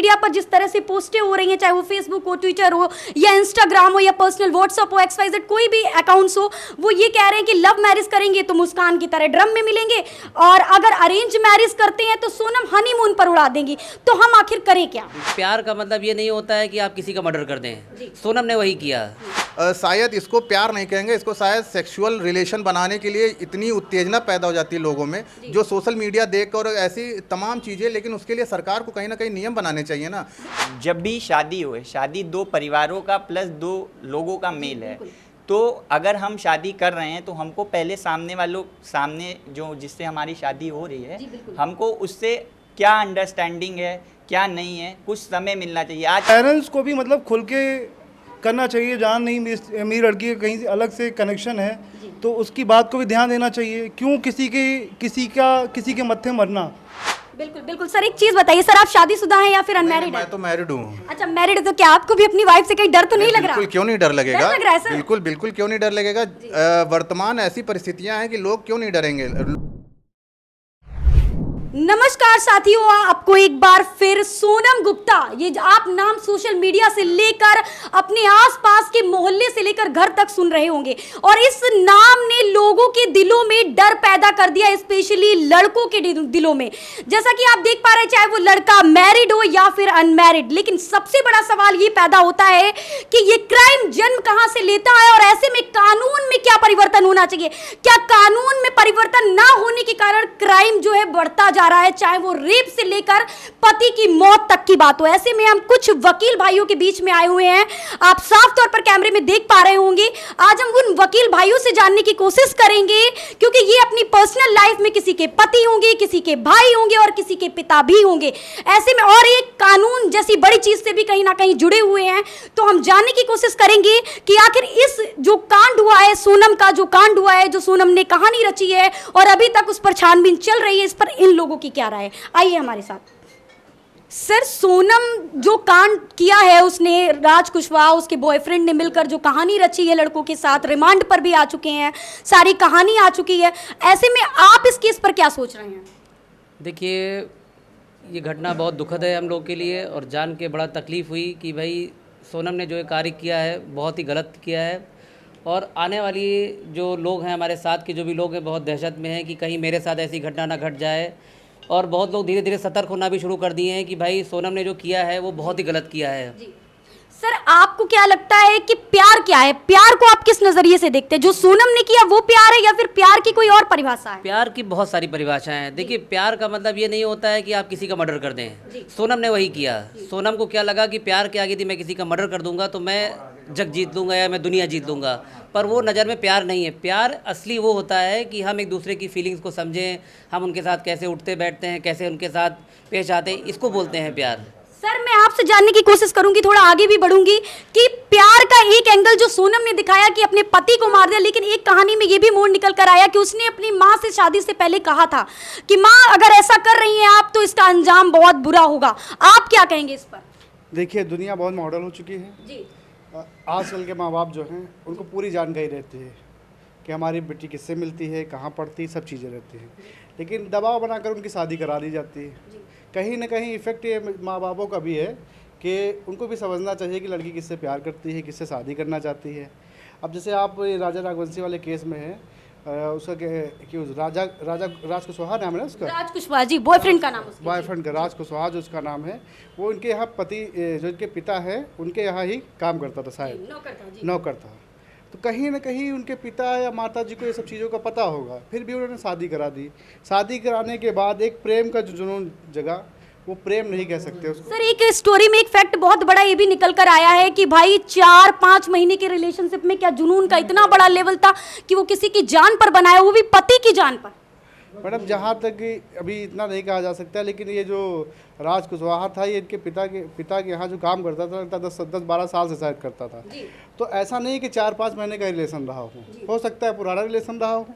Media पर जिस तरह से पोस्टें हो रही हैं, चाहे वो फेसबुक हो, ट्विटर हो या इंस्टाग्राम हो या पर्सनल व्हाट्सएप हो, XYZ कोई भी अकाउंट्स हो, वो ये कह रहे हैं कि लव मैरिज करेंगे तो मुस्कान की तरह ड्रम में मिलेंगे और अगर अरेंज मैरिज करते हैं तो सोनम हनीमून पर उड़ा देंगी। तो हम आखिर करें क्या? प्यार का मतलब ये नहीं होता है कि आप किसी का मर्डर कर दें। सोनम ने वही किया। शायद इसको प्यार नहीं कहेंगे, इसको शायद सेक्सुअल रिलेशन बनाने के लिए इतनी उत्तेजना पैदा हो जाती है लोगों में, जो सोशल मीडिया देख और ऐसी तमाम चीज़ें। लेकिन उसके लिए सरकार को कहीं ना कहीं नियम बनाने चाहिए ना। जब भी शादी हो, शादी दो परिवारों का प्लस दो लोगों का मेल है, तो अगर हम शादी कर रहे हैं तो हमको पहले सामने जो जिससे हमारी शादी हो रही है, हमको उससे क्या अंडरस्टैंडिंग है क्या नहीं है, कुछ समय मिलना चाहिए। आज पेरेंट्स को भी मतलब खुल के करना चाहिए, जान नहीं मेरी लड़की का कहीं से अलग से कनेक्शन है तो उसकी बात को भी ध्यान देना चाहिए। क्यों किसी के मत्थे मरना। बिल्कुल बिल्कुल। सर एक चीज बताइए, सर आप शादीशुदा हैं या फिर अनमैरिड हैं? मैं तो मैरिड हूँ। अच्छा मैरिड है, तो क्या आपको भी अपनी वाइफ से कहीं डर तो नहीं लग रहा? बिल्कुल, क्यों नहीं डर लगेगा? डर लग रहा है सर? बिल्कुल बिल्कुल, क्यों नहीं डर लगेगा। वर्तमान ऐसी परिस्थितियां हैं कि लोग क्यों नहीं डरेंगे। नमस्कार साथियों, आपको एक बार फिर सोनम गुप्ता, ये आप नाम सोशल मीडिया से लेकर अपने आसपास के मोहल्ले से लेकर घर तक सुन रहे होंगे और इस नाम ने लोगों के दिलों में डर पैदा कर दिया, स्पेशली लड़कों के दिलों में। जैसा कि आप देख पा रहे हैं, चाहे वो लड़का मैरिड हो या फिर अनमैरिड, लेकिन सबसे बड़ा सवाल ये पैदा होता है कि ये क्राइम जन्म कहां से लेता है और ऐसे में कानून में क्या परिवर्तन होना चाहिए। क्या कानून में परिवर्तन ना होने के कारण क्राइम जो है बढ़ता जा रहा है, चाहे वो रेप से लेकर पति की मौत तक की बात हो। ऐसे में हम कुछ वकील भाइयों के बीच में आए हुए हैं, आप साफ तौर पर कैमरे में देख पा रहे होंगे। आज हम उन वकील भाइयों से जानने की कोशिश करेंगे क्योंकि ये अपनी पर्सनल लाइफ में किसी के पति होंगे, किसी के भाई होंगे और किसी के पिता भी होंगे। ऐसे में और एक कानून जैसी बड़ी चीज से भी कहीं ना कहीं जुड़े हुए हैं, तो हम जानने की कोशिश करेंगे कि आखिर इस जो कांड हुआ है, सोनम का जो कांड हुआ है, जो सोनम ने कहानी रची है और अभी तक उस पर छानबीन चल रही है, इस पर इन लोगों की क्या राय है। आइए हमारे साथ। सर सोनम जो कांड किया है, उसने राज कुशवाहा उसके बॉयफ्रेंड ने मिलकर जो कहानी रची है लड़कों के साथ, रिमांड पर भी आ चुके हैं, सारी कहानी आ चुकी है। ऐसे में आप इस केस पर क्या सोच रहे हैं? देखिए, ये घटना बहुत दुखद है हम लोग के लिए और जान के बड़ा तकलीफ़ हुई कि भाई सोनम ने जो ये कार्य किया है बहुत ही गलत किया है और आने वाली जो लोग हैं, हमारे साथ के जो भी लोग हैं, बहुत दहशत में हैं कि कहीं मेरे साथ ऐसी घटना ना घट जाए। और बहुत लोग धीरे धीरे सतर्क होना भी शुरू कर दिए हैं कि भाई सोनम ने जो किया है वो बहुत ही गलत किया है। सर आपको क्या लगता है कि प्यार क्या है? प्यार को आप किस नजरिए से देखते हैं? जो सोनम ने किया वो प्यार है या फिर प्यार की कोई और परिभाषा है? प्यार की बहुत सारी परिभाषाएं हैं। देखिए, प्यार का मतलब ये नहीं होता है कि आप किसी का मर्डर कर दें। सोनम ने वही किया। सोनम को क्या लगा कि प्यार के आगे थी मैं किसी का मर्डर कर दूंगा तो मैं जग जीत लूंगा या मैं दुनिया जीत लूंगा, पर वो नज़र में प्यार नहीं है। प्यार असली वो होता है कि हम एक दूसरे की फीलिंग्स को समझें, हम उनके साथ कैसे उठते बैठते हैं, कैसे उनके साथ पेश आते हैं, इसको बोलते हैं प्यार। सर मैं आपसे जानने की कोशिश करूंगी, थोड़ा आगे भी बढ़ूंगी कि प्यार का एक एंगल जो सोनम ने दिखाया कि अपने पति को मार दिया, लेकिन एक कहानी में ये भी मोड़ निकल कर आया कि उसने अपनी माँ से शादी से पहले कहा था कि माँ अगर ऐसा कर रही हैं आप तो इसका अंजाम बहुत बुरा होगा। आप क्या कहेंगे इस पर? देखिए, दुनिया बहुत मॉडर्न हो चुकी है जी। आजकल के माँ बाप जो हैं उनको पूरी जानकारी रहती है कि हमारी बेटी किससे मिलती है, कहाँ पढ़ती है, सब चीज़ें रहती हैं, लेकिन दबाव बनाकर उनकी शादी करा दी जाती है। कहीं ना कहीं इफ़ेक्ट ये माँ बापों का भी है कि उनको भी समझना चाहिए कि लड़की किससे प्यार करती है, किससे शादी करना चाहती है। अब जैसे आप राजा राघवंशी वाले केस में है, उसका क्यों राज कुशवाहा नाम है ना उसका? राज कुशवाहा जी, बॉयफ्रेंड का नाम, बॉयफ्रेंड का राज कुशवाहा जो उसका नाम है, वो इनके यहाँ पति जो इनके पिता है उनके यहाँ ही काम करता था, शायद नौकर था। तो कहीं ना कहीं उनके पिता या माता जी को ये सब चीज़ों का पता होगा, फिर भी उन्होंने शादी करा दी। शादी कराने के बाद एक प्रेम का जो जुनून जगह, वो प्रेम नहीं कह सकते उसको। सर एक स्टोरी में एक फैक्ट बहुत बड़ा ये भी निकल कर आया है कि भाई 4-5 महीने के रिलेशनशिप में क्या जुनून का इतना बड़ा लेवल था कि वो किसी की जान पर बनाया, वो भी पति की जान पर। मैडम जहाँ तक अभी इतना नहीं कहा जा सकता, लेकिन ये जो राज कुशवाहा था ये इनके पिता के यहाँ जो काम करता था 10-12 साल से शायद करता था। तो ऐसा नहीं कि 4-5 महीने का रिलेशन रहा हो सकता है पुराना रिलेशन रहा हो।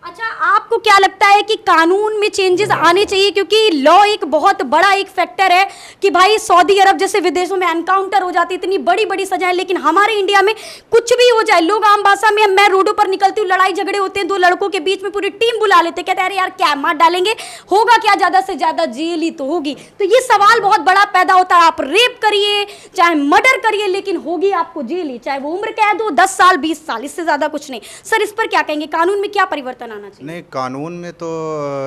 अच्छा, आपको क्या लगता है कि कानून में चेंजेस आने चाहिए, क्योंकि लॉ एक बहुत बड़ा एक फैक्टर है कि भाई सऊदी अरब जैसे विदेशों में एनकाउंटर हो जाती है, इतनी बड़ी बड़ी सजाएं, लेकिन हमारे इंडिया में कुछ भी हो जाए, लोग आम भाषा में, मैं रोडों पर निकलती हूँ, लड़ाई झगड़े होते हैं, दो लड़कों के बीच में पूरी टीम बुला लेते, कहते हैं अरे यार क्या मार डालेंगे, होगा क्या, ज्यादा से ज्यादा जेल ही तो होगी। तो ये सवाल बहुत बड़ा पैदा होता है, आप रेप करिए चाहे मर्डर करिए, लेकिन होगी आपको जेल ही, चाहे वो उम्र कैद हो 10 साल 20 साल, इससे ज्यादा कुछ नहीं। सर इस पर क्या कहेंगे, कानून में क्या परिवर्तन आना चाहिए? नहीं, कानून में तो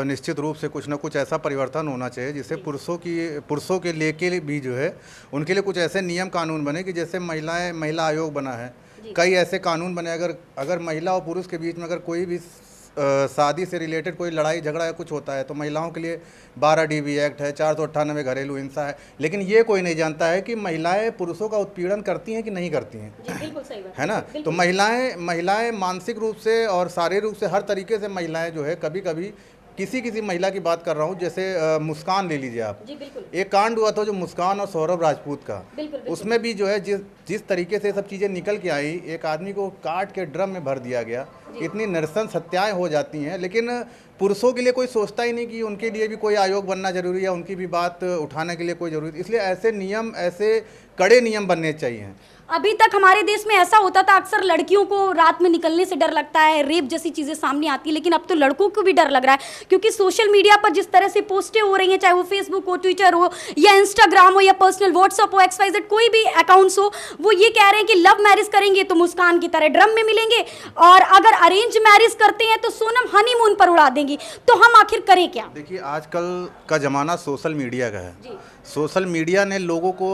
निश्चित रूप से कुछ ना कुछ ऐसा परिवर्तन होना चाहिए जिससे पुरुषों के लेके भी जो है उनके लिए कुछ ऐसे नियम कानून बने कि जैसे महिला आयोग बना है, कई ऐसे कानून बने, अगर महिला और पुरुष के बीच में अगर कोई भी शादी से रिलेटेड कोई लड़ाई झगड़ा या कुछ होता है तो महिलाओं के लिए 12 DB एक्ट है, 498 घरेलू हिंसा है, लेकिन ये कोई नहीं जानता है कि महिलाएं पुरुषों का उत्पीड़न करती हैं कि नहीं करती हैं। बिल्कुल सही बात है ना। तो महिलाएं मानसिक रूप से और शारीरिक रूप से हर तरीके से महिलाएं जो है, कभी कभी किसी महिला की बात कर रहा हूँ, जैसे मुस्कान ले लीजिए आप, एक कांड हुआ था जो मुस्कान और सौरभ राजपूत का, उसमें भी जो है जिस तरीके से सब चीज़ें निकल के आई, एक आदमी को काट के ड्रम में भर दिया गया, इतनी नृशंस हत्याएं हो जाती हैं, लेकिन पुरुषों के लिए कोई सोचता ही नहीं कि उनके लिए भी कोई आयोग बनना जरूरी है, उनकी भी बात उठाने के लिए कोई जरूरी, इसलिए ऐसे नियम, ऐसे कड़े नियम बनने चाहिए। अभी तक हमारे देश में ऐसा होता था, अक्सर लड़कियों को रात में निकलने से डर लगता है, रेप जैसी चीज़ें सामने आती है, लेकिन अब तो लड़कों को भी डर लग रहा है, क्योंकि सोशल मीडिया पर जिस तरह से पोस्टें हो रही हैं, चाहे वो फेसबुक हो, ट्विटर हो या इंस्टाग्राम हो या पर्सनल व्हाट्सअप हो, XYZ कोई भी अकाउंट्स हो, वो ये कह रहे हैं कि लव मैरिज करेंगे तो मुस्कान की तरह ड्रम में मिलेंगे, और अगर अरेंज मैरिज करते हैं तो सोनम हनीमून पर उड़ा देंगी। तो हम आखिर करें क्या? देखिए, आजकल का ज़माना सोशल मीडिया का है। सोशल मीडिया ने लोगों को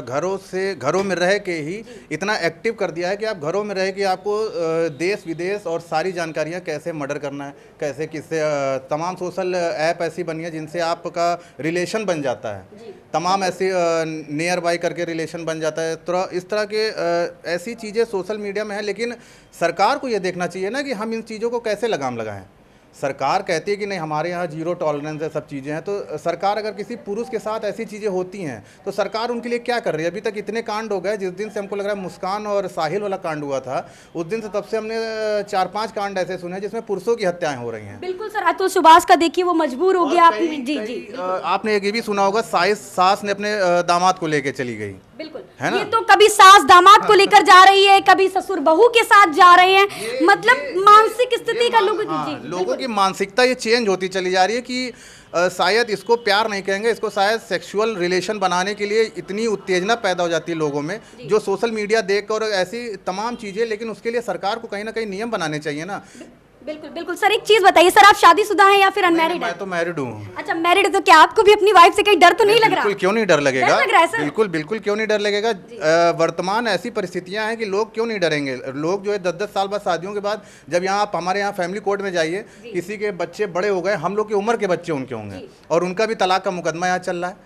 घरों में रह के ही इतना एक्टिव कर दिया है कि आप घरों में रह के आपको देश विदेश और सारी जानकारियां, कैसे मर्डर करना है, कैसे किससे, तमाम सोशल ऐप ऐसी बनी है जिनसे आपका रिलेशन बन जाता है, तमाम ऐसे नियर बाई करके रिलेशन बन जाता है। तो इस तरह के ऐसी चीज़ें सोशल मीडिया में है, लेकिन सरकार को ये देखना चाहिए ना कि हम इन चीज़ों को कैसे लगाम लगाएं। सरकार कहती है कि नहीं हमारे यहाँ 0 टॉलरेंस है, सब चीज़ें हैं, तो सरकार अगर किसी पुरुष के साथ ऐसी चीज़ें होती हैं तो सरकार उनके लिए क्या कर रही है? अभी तक इतने कांड हो गए, जिस दिन से हमको लग रहा है मुस्कान और साहिल वाला कांड हुआ था, उस दिन से तब से हमने 4-5 कांड ऐसे सुने जिसमें पुरुषों की हत्याएं हो रही हैं। बिल्कुल सर, अतुल सुभाष का देखिए, वो मजबूर हो गया। जी, आपने ये भी सुना होगा, सास ने अपने दामाद को लेके चली गई, बिल्कुल है ना। ये तो कभी सास दामाद को लेकर जा रही है, कभी ससुर बहू के साथ जा रहे हैं, मतलब मानसिक स्थिति का लोगों की मानसिकता ये चेंज होती चली जा रही है कि शायद इसको प्यार नहीं कहेंगे, इसको शायद सेक्सुअल रिलेशन बनाने के लिए इतनी उत्तेजना पैदा हो जाती है लोगों में, जो सोशल मीडिया देख और ऐसी तमाम चीज़ें, लेकिन उसके लिए सरकार को कहीं ना कहीं नियम बनाने चाहिए ना। बिल्कुल बिल्कुल सर, एक चीज बताइए सर, आप शादीशुदा हैं या फिर अनमैरिड हैं? मैं तो मैरिड हूँ। अच्छा, मैरिड है, तो क्या आपको भी अपनी वाइफ से कहीं डर तो नहीं लग रहा? बिल्कुल, क्यों नहीं डर लगेगा, डर लग रहा है सर? बिल्कुल क्यों नहीं डर लगेगा। वर्तमान ऐसी परिस्थितियां हैं कि लोग क्यों नहीं डरेंगे। लोग जो है 10-10 साल बाद शादियों के बाद, जब यहाँ आप हमारे यहाँ फैमिली कोर्ट में जाइए, किसी के बच्चे बड़े हो गए, हम लोग की उम्र के बच्चे उनके होंगे, और उनका भी तलाक का मुकदमा यहाँ चल रहा है।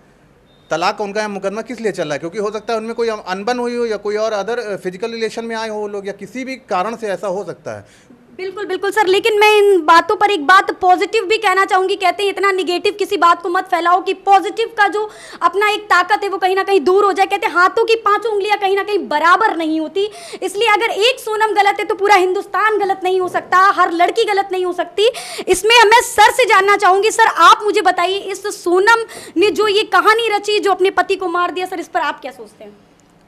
तलाक का उनका मुकदमा किस लिए चल रहा है? क्योंकि हो सकता है उनमें कोई अनबन हुई हो या कोई और अदर फिजिकल रिलेशन में आए हो लोग, या किसी भी कारण से ऐसा हो सकता है। बिल्कुल बिल्कुल सर, लेकिन मैं इन बातों पर एक बात पॉजिटिव भी कहना चाहूंगी। कहते हैं इतना निगेटिव किसी बात को मत फैलाओ कि पॉजिटिव का जो अपना एक ताकत है वो कहीं ना कहीं दूर हो जाए। कहते हैं हाथों की 5 उंगलियां कहीं ना कहीं बराबर नहीं होती, इसलिए अगर एक सोनम गलत है तो पूरा हिंदुस्तान गलत नहीं हो सकता, हर लड़की गलत नहीं हो सकती। इसमें मैं सर से जानना चाहूंगी, सर आप मुझे बताइए, इस सोनम ने जो ये कहानी रची, जो अपने पति को मार दिया, सर इस पर आप क्या सोचते हैं?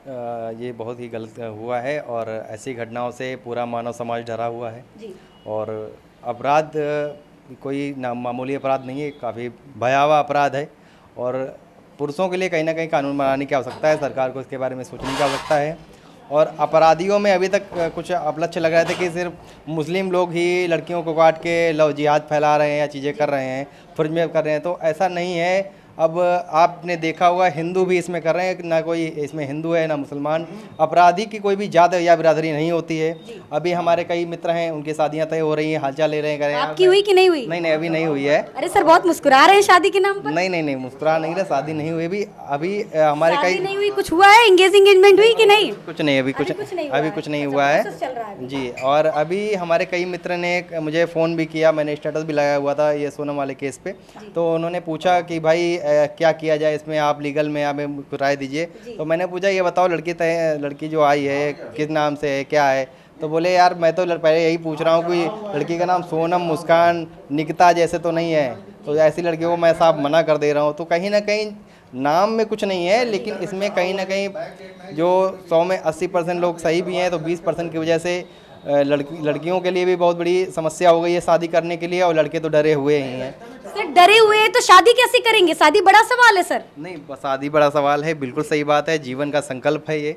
ये बहुत ही गलत हुआ है, और ऐसी घटनाओं से पूरा मानव समाज डरा हुआ है जी। और अपराध कोई मामूली अपराध नहीं है, काफ़ी भयावह अपराध है, और पुरुषों के लिए कहीं ना कहीं कानून बनाने की आवश्यकता है, सरकार को इसके बारे में सोचने की आवश्यकता है। और अपराधियों में अभी तक कुछ अपलक्ष्य लग रहा था कि सिर्फ मुस्लिम लोग ही लड़कियों को काट के लव जिहाद फैला रहे हैं या चीज़ें कर रहे हैं, फर्ज में कर रहे हैं, तो ऐसा नहीं है। अब आपने देखा होगा हिंदू भी इसमें कर रहे हैं, ना कोई इसमें हिंदू है ना मुसलमान। अपराधी की कोई भी जात या बिरादरी नहीं होती है। अभी हमारे कई मित्र हैं, उनकी शादियां तय हो रही हैं, हालचाल ले रहे हैं, करें। आपकी हुई कि नहीं हुई? नहीं, अभी नहीं हुई है। अरे सर बहुत मुस्कुरा रहे हैं शादी के नाम पर। नहीं, मुस्कुरा नहीं रहे, शादी नहीं हुई अभी हमारे कई नहीं हुई। कुछ हुआ है, एंगेजमेंट हुई कि नहीं? कुछ नहीं, अभी कुछ नहीं हुआ है जी। और अभी हमारे कई मित्र ने मुझे फ़ोन भी किया, मैंने स्टेटस भी लगाया हुआ था ये सोनम वाले केस पे, तो उन्होंने पूछा कि भाई क्या किया जाए इसमें, आप लीगल में हमें राय दीजिए। तो मैंने पूछा ये बताओ लड़की जो आई है किस नाम से है, क्या है, तो बोले यार मैं तो पहले यही पूछ रहा हूँ कि लड़की का नाम सोनम, मुस्कान, निकिता जैसे तो नहीं है, तो ऐसी लड़कियों को मैं साफ मना कर दे रहा हूँ। तो कहीं ना कहीं नाम में कुछ नहीं है, लेकिन इसमें कहीं ना कहीं जो 100 में 80% लोग सही भी हैं, तो 20% की वजह से लड़कियों के लिए भी बहुत बड़ी समस्या हो गई है शादी करने के लिए, और लड़के तो डरे हुए ही हैं। सर डरे हुए हैं तो शादी कैसे करेंगे? शादी बड़ा सवाल है सर। नहीं, शादी बड़ा सवाल है, बिल्कुल सही बात है, जीवन का संकल्प है ये।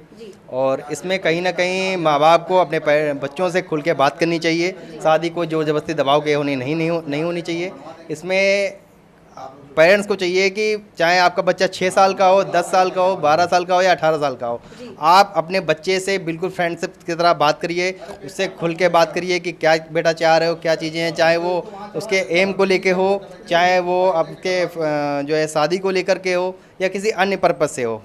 और इसमें कहीं ना कहीं माँ बाप को अपने बच्चों से खुल के बात करनी चाहिए। शादी को जोर जबरदस्ती दबाव के होनी नहीं होनी चाहिए। इसमें पेरेंट्स को चाहिए कि चाहे आपका बच्चा 6 साल का हो, 10 साल का हो, 12 साल का हो या 18 साल का हो, आप अपने बच्चे से बिल्कुल फ्रेंडशिप की तरह बात करिए, उससे खुल के बात करिए कि क्या बेटा चाह रहे हो, क्या चीज़ें हैं, चाहे वो उसके एम को लेके हो, चाहे वो आपके जो है शादी को लेकर के हो या किसी अन्य पर्पज़ से हो।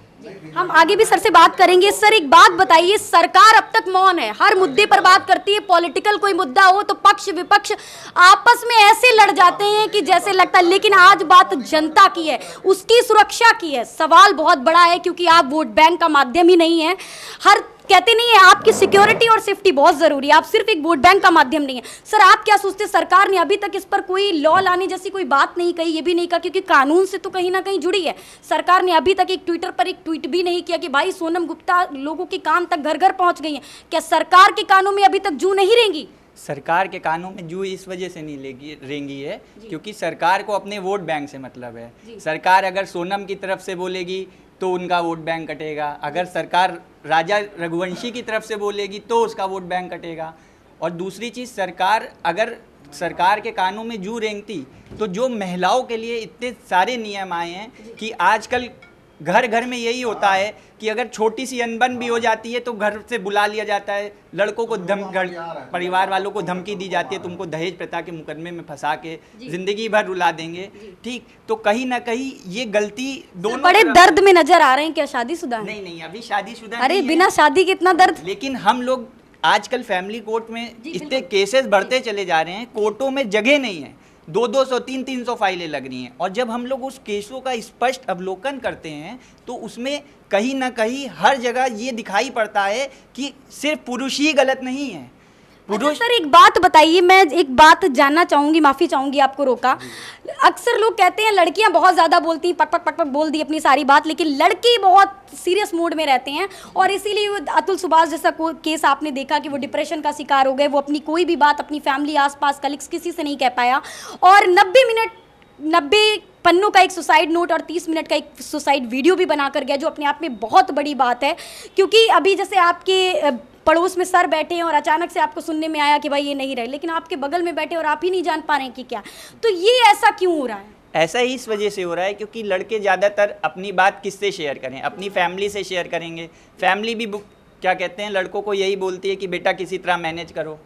हम आगे भी सर से बात करेंगे। सर एक बात बताइए, सरकार अब तक मौन है, हर मुद्दे पर बात करती है, पॉलिटिकल कोई मुद्दा हो तो पक्ष विपक्ष आपस में ऐसे लड़ जाते हैं कि जैसे लगता है, लेकिन आज बात जनता की है, उसकी सुरक्षा की है। सवाल बहुत बड़ा है क्योंकि आप वोट बैंक का माध्यम ही नहीं है। हर कहते नहीं है आपकी सिक्योरिटी और सेफ्टी बहुत जरूरी है, आप सिर्फ एक वोट बैंक का माध्यम नहीं है। सर आप क्या सोचते हैं, सरकार ने अभी तक इस पर कोई लॉ लाने जैसी कोई बात नहीं कही, ये भी नहीं कहा क्योंकि कानून से तो कहीं ना कहीं जुड़ी है। सरकार ने अभी तक एक ट्विटर पर एक ट्वीट भी नहीं किया कि भाई सोनम गुप्ता लोगों के कान तक घर घर पहुंच गई है। क्या सरकार के कानों में अभी तक जू नहीं रहेंगी? सरकार के कानों में जू इस वजह से नहीं रेंगी है क्योंकि सरकार को अपने वोट बैंक से मतलब है। सरकार अगर सोनम की तरफ से बोलेगी तो उनका वोट बैंक कटेगा, अगर सरकार राजा रघुवंशी की तरफ से बोलेगी तो उसका वोट बैंक कटेगा। और दूसरी चीज़, अगर सरकार के कानों में जू रेंगती तो जो महिलाओं के लिए इतने सारे नियम आए हैं कि आजकल घर घर में यही होता है कि अगर छोटी सी अनबन भी हो जाती है तो घर से बुला लिया जाता है, लड़कों को परिवार वालों को धमकी दी जाती है, तुमको दहेज प्रथा के मुकदमे में फंसा के जिंदगी भर रुला देंगे। ठीक, तो कहीं ना कहीं ये गलती दोनों बड़े दर्द में नजर आ रहे हैं। क्या शादीशुदा है? नहीं, अभी शादीशुदा अरे बिना शादी के इतना दर्द। लेकिन हम लोग आजकल फैमिली कोर्ट में इतने केसेस बढ़ते चले जा रहे हैं, कोर्टों में जगह नहीं है, 200 300 फाइलें लग रही हैं। और जब हम लोग उस केसों का स्पष्ट अवलोकन करते हैं तो उसमें कहीं ना कहीं हर जगह ये दिखाई पड़ता है कि सिर्फ पुरुष ही गलत नहीं है। अच्छा सर एक बात बताइए, मैं एक बात जानना चाहूंगी, माफी चाहूंगी आपको रोका। अक्सर लोग कहते हैं लड़कियां बहुत ज्यादा बोलती हैं, पक पक पक पक बोल दी अपनी सारी बात, लेकिन लड़के बहुत सीरियस मूड में रहते हैं और इसीलिए वो अतुल सुभाष जैसा केस आपने देखा कि वो डिप्रेशन का शिकार हो गए, वो अपनी कोई भी बात अपनी फैमिली आसपास कलीग्स किसी से नहीं कह पाया और 90 पन्नों का एक सुसाइड नोट और 30 मिनट का एक सुसाइड वीडियो भी बनाकर गया, जो अपने आप में बहुत बड़ी बात है। क्योंकि अभी जैसे आपके पड़ोस में सर बैठे हैं और अचानक से आपको सुनने में आया कि भाई ये नहीं रहे, लेकिन आपके बगल में बैठे और आप ही नहीं जान पा रहे हैं कि क्या, तो ये ऐसा क्यों हो रहा है? ऐसा ही इस वजह से हो रहा है क्योंकि लड़के ज़्यादातर अपनी बात किससे शेयर करें, अपनी फैमिली से शेयर करेंगे। फैमिली भी क्या कहते हैं, लड़कों को यही बोलती है कि बेटा किसी तरह मैनेज करो,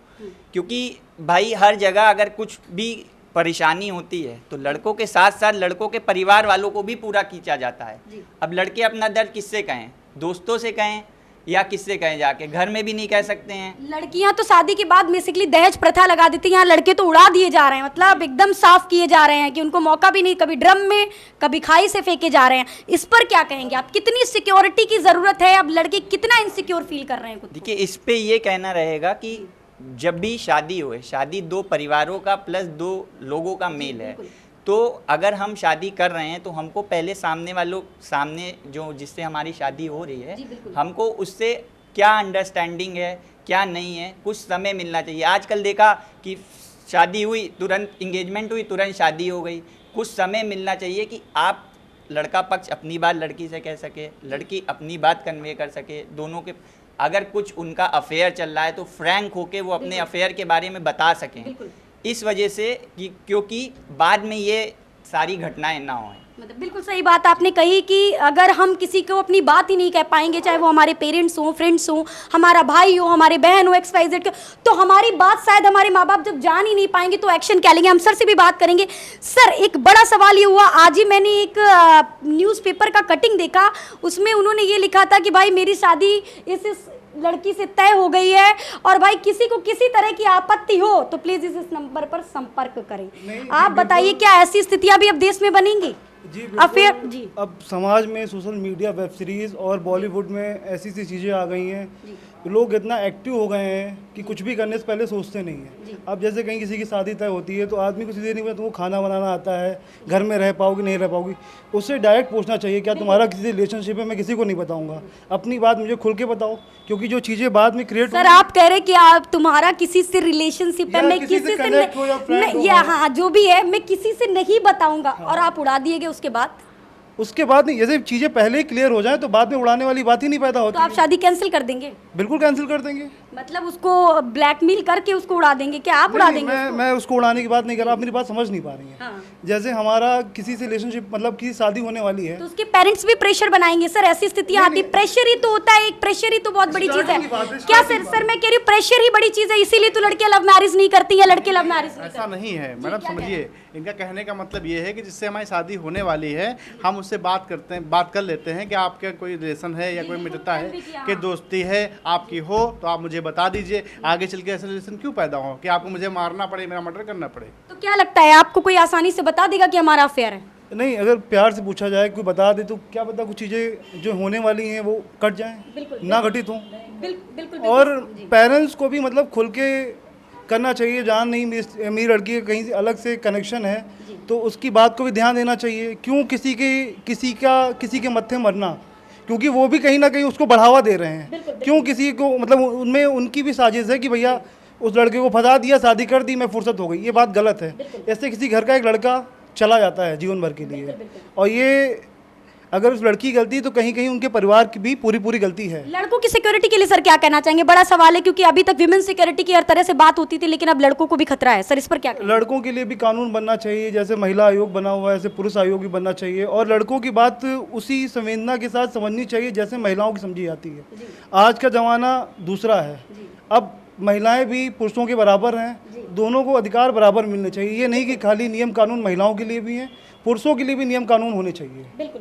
क्योंकि भाई हर जगह अगर कुछ भी परेशानी होती है तो लड़कों के साथ साथ लड़कों के परिवार वालों को भी पूरा खींचा जाता है। अब लड़के अपना दर्द किससे कहें, दोस्तों से कहें या किससे कहें, जाके घर में भी नहीं कह सकते हैं। लड़कियां तो शादी के बाद बेसिकली दहेज प्रथा लगा देती हैं, यहाँ लड़के तो उड़ा दिए जा रहे हैं, मतलब एकदम साफ किए जा रहे हैं कि उनको मौका भी नहीं, कभी ड्रम में कभी खाई से फेंके जा रहे हैं। इस पर क्या कहेंगे आप, कितनी सिक्योरिटी की जरूरत है, अब लड़के कितना इनसिक्योर फील कर रहे हैं? देखिए इस पे ये कहना रहेगा कि जब भी शादी हो, शादी 2 परिवारों का प्लस 2 लोगों का मेल है, तो अगर हम शादी कर रहे हैं तो हमको पहले सामने जो जिससे हमारी शादी हो रही है, हमको उससे क्या अंडरस्टैंडिंग है क्या नहीं है, कुछ समय मिलना चाहिए। आजकल देखा कि शादी हुई तुरंत इंगेजमेंट हुई तुरंत शादी हो गई, कुछ समय मिलना चाहिए कि आप लड़का पक्ष अपनी बात लड़की से कह सके, लड़की अपनी बात कन्वे कर सके, दोनों के अगर कुछ उनका अफेयर चल रहा है तो फ्रैंक होके वो अपने अफेयर के बारे में बता सकें, इस वजह से कि क्योंकि बाद में ये सारी घटनाएं ना हों। मतलब बिल्कुल सही बात आपने कही कि अगर हम किसी को अपनी बात ही नहीं कह पाएंगे, चाहे वो हमारे पेरेंट्स हों, फ्रेंड्स हों, हमारा भाई हो, हमारे बहन हो, XYZ, तो हमारी बात शायद हमारे माँ बाप जब जान ही नहीं पाएंगे तो एक्शन क्या लेंगे। हम सर से भी बात करेंगे। सर एक बड़ा सवाल ये हुआ, आज ही मैंने एक न्यूज़पेपर का कटिंग देखा, उसमें उन्होंने ये लिखा था कि भाई मेरी शादी इस लड़की से तय हो गई है और भाई किसी को किसी तरह की आपत्ति हो तो प्लीज इस नंबर पर संपर्क करें। आप बताइए क्या ऐसी स्थितियां भी अब देश में बनेंगी? जी अफेयर जी, अब समाज में सोशल मीडिया, वेब सीरीज और बॉलीवुड में ऐसी चीज़ें आ गई हैं लोग इतना एक्टिव हो गए हैं कि कुछ भी करने से पहले सोचते नहीं हैं। अब जैसे कहीं किसी की शादी तय होती है तो आदमी को सीधे नहीं पता तुमको खाना बनाना आता है, घर में रह पाओगी नहीं रह पाओगी, उससे डायरेक्ट पूछना चाहिए क्या तुम्हारा किसी रिलेशनशिप है। मैं किसी को नहीं बताऊंगा, अपनी बात मुझे खुल के बताओ, क्योंकि जो चीज़ें बाद में क्रिएट सर आप कह रहे कि आप तुम्हारा किसी से रिलेशनशिप है, मैं किसी से connect हो या friend हो। हाँ जो भी है मैं किसी से नहीं बताऊंगा, और आप उड़ा दिएगे उसके बाद नहीं, जैसे चीज़ें पहले ही क्लियर हो जाए तो बाद में उड़ाने वाली बात ही नहीं पैदा होती। तो आप शादी कैंसिल कर देंगे? बिल्कुल कैंसिल कर देंगे। मतलब उसको ब्लैकमेल करके उसको उड़ा देंगे क्या? आप उड़ा देंगे? मैं उसको उड़ाने की बात नहीं कर रहा, आप मेरी बात समझ नहीं पा रही हैं। हाँ। जैसे हमारा किसी से रिलेशनशिप मतलब की शादी होने वाली है तो उसके पेरेंट्स भी प्रेशर बनाएंगे सर, ऐसी स्थितियां आती। प्रेशर ही तो होता है, एक प्रेशर ही तो बहुत बड़ी चीज है क्या सर मैं कह रही हूँ प्रेशर ही बड़ी चीज है, इसीलिए तो लड़कियां लव मैरिज नहीं करती है, लड़के लव मैरिज नहीं ऐसा नहीं है मैडम, समझिए इनका कहने का मतलब ये है कि जिससे हमारी शादी होने वाली है हम उससे बात करते हैं, बात कर लेते हैं कि आपका कोई रिलेशन है या कोई मित्रता है कि दोस्ती है आपकी हो तो आप मुझे बता दीजिए, आगे चल के ऐसा रिलेशन क्यों पैदा हो कि आपको मुझे मारना पड़े, मेरा मर्डर करना पड़े। तो क्या लगता है आपको कोई आसानी से बता देगा कि हमारा अफेयर है? नहीं, अगर प्यार से पूछा जाए कोई बता दे तो क्या पता कुछ चीज़ें जो होने वाली हैं वो कट जाएं, ना घटित हों। बिल्कुल। और पेरेंट्स को भी मतलब खुल के करना चाहिए, जान नहीं मेरी लड़की का कहीं से अलग से कनेक्शन है तो उसकी बात को भी ध्यान देना चाहिए। क्यों किसी के मत्थे मरना, क्योंकि वो भी कहीं ना कहीं उसको बढ़ावा दे रहे हैं। क्यों किसी को मतलब उनमें उनकी भी साजिश है कि भैया उस लड़के को फंसा दिया, शादी कर दी, मैं फुर्सत हो गई, ये बात गलत है। ऐसे किसी घर का एक लड़का चला जाता है जीवन भर के लिए, और ये अगर उस लड़की की गलती तो कहीं कहीं उनके परिवार की भी पूरी गलती है। लड़कों की सिक्योरिटी के लिए सर क्या कहना चाहेंगे? बड़ा सवाल है क्योंकि अभी तक विमेन सिक्योरिटी की हर तरह से बात होती थी, लेकिन अब लड़कों को भी खतरा है सर, इस पर क्या कहें? लड़कों के लिए भी कानून बनना चाहिए, जैसे महिला आयोग बना हुआ है ऐसे पुरुष आयोग भी बनना चाहिए, और लड़कों की बात उसी संवेदना के साथ समझनी चाहिए जैसे महिलाओं की समझी जाती है। आज का ज़माना दूसरा है, अब महिलाएं भी पुरुषों के बराबर हैं, दोनों को अधिकार बराबर मिलने चाहिए। ये नहीं कि खाली नियम कानून महिलाओं के लिए भी हैं, पुरुषों के लिए भी नियम कानून होने चाहिए। बिल्कुल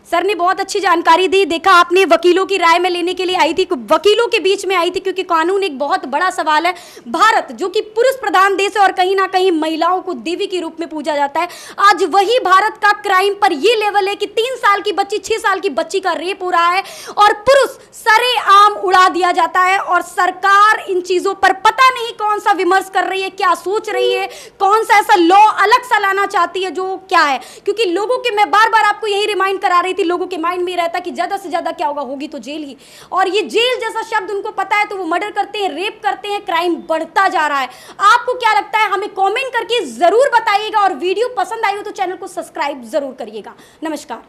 सर ने बहुत अच्छी जानकारी दी। देखा आपने, वकीलों की राय में लेने के लिए आई थी, वकीलों के बीच में आई थी, क्योंकि कानून एक बहुत बड़ा सवाल है। भारत जो कि पुरुष प्रधान देश है और कहीं ना कहीं महिलाओं को देवी के रूप में पूजा जाता है, आज वही भारत का क्राइम पर ये लेवल है कि 3 साल की बच्ची 6 साल की बच्ची का रेप हो रहा है और पुरुष सरेआम उड़ा दिया जाता है। और सरकार इन चीजों पर पता नहीं कौन सा विमर्श कर रही है, क्या सोच रही है, कौन सा ऐसा लॉ अलग सा लाना चाहती है जो क्या है। क्योंकि लोगों के, मैं बार बार आपको यही रिमाइंड करा रही थी, लोगों के माइंड में रहता कि ज्यादा से ज्यादा क्या होगा, होगी तो जेल ही, और ये जेल जैसा शब्द उनको पता है तो वो मर्डर करते हैं, रेप करते हैं, क्राइम बढ़ता जा रहा है। आपको क्या लगता है हमें कमेंट करके जरूर बताइएगा, और वीडियो पसंद आई हो तो चैनल को सब्सक्राइब जरूर करिएगा। नमस्कार।